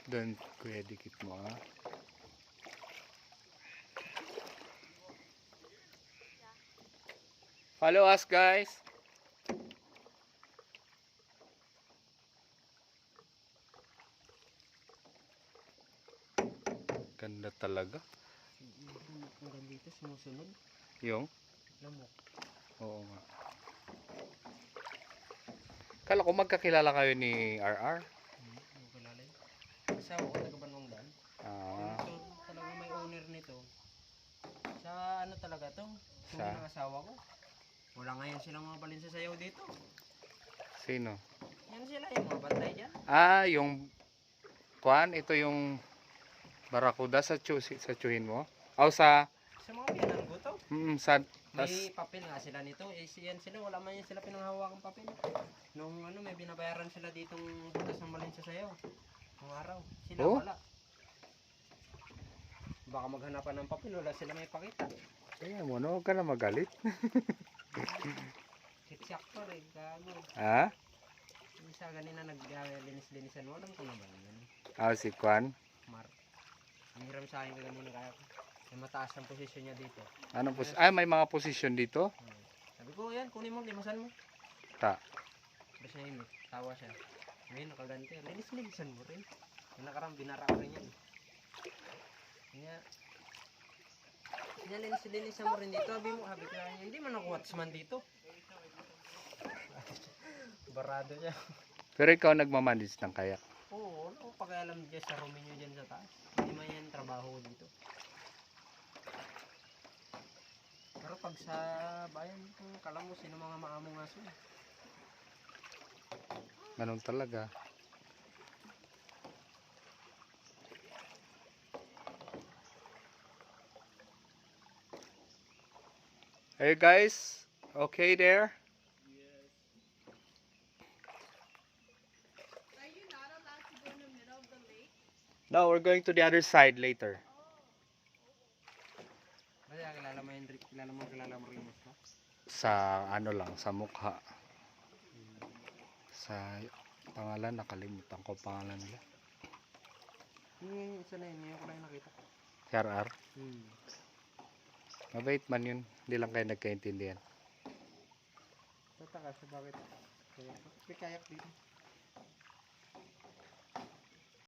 Doon, kuya, dikit mo ha. Follow us, guys. Ganda talaga. Hanggang dito sumusunod. Yung? Lamok. Oo nga. Kala ko magkakilala kayo ni RR. Hindi ko kilala yun. Asawa ko taga Banwang Daan. Ito talagang may owner nito. Sa ano talaga to? Sa ng asawa ko. Wala ngayon silang mga balin sa sayaw dito. Sino? Yan sila yung mga bantay dyan. Yung kuan, ito yung barakuda sa tsuhin mo. Sa Sa mga biyanan ko to. sa May papel nga sila nito. Yan sila, wala man yan sila pinanghawakang papel. Nung may binabayaran sila ditong butas ng balin sa sayaw. Nung araw. Sila wala. Baka maghanapan ng papel, wala sila may pakita. Kaya mo, no? Huwag ka na magalit. Sipsiak pa rin, gago. Yung isa ganina naglinis-linisan mo, alam ko naman yun. Si Kwan? Mar. Ang hiram sa akin ganina kaya may mataas ang posisyon niya dito. May mga posisyon dito? Sabi ko, yan, kunin mo, limasan mo. Tapos niya yun, tawa siya. Ngayon, nakaganti, linis-linisan mo rin. Yung nakarang binara ko rin yan. Kanya linis-linisan mo rin dito. Sabi ko lang, hindi man ako watchman dito. Barado niya. Pero ikaw nagmamanage ng kayak? Oo, wala ko pakialam dyan sa room nyo dyan sa taas. Hindi man yan trabaho dito. Pero pag sa bayan, kala mo sino mga maamong aso. Ganun talaga. Hey guys, okay there? Yes. Are you not allowed to go in the middle of the lake? No, we're going to the other side later. Kaya kilala mo rin mo. Sa ano lang, sa mukha. Sa pangalan, nakalimutan ko pangalan nila. Yung isa na yun, ngayon ko lang nakita. RR? Mabait man yun, hindi lang kayo nagkaintindihan. Tataka siya bakit. May kayak dito.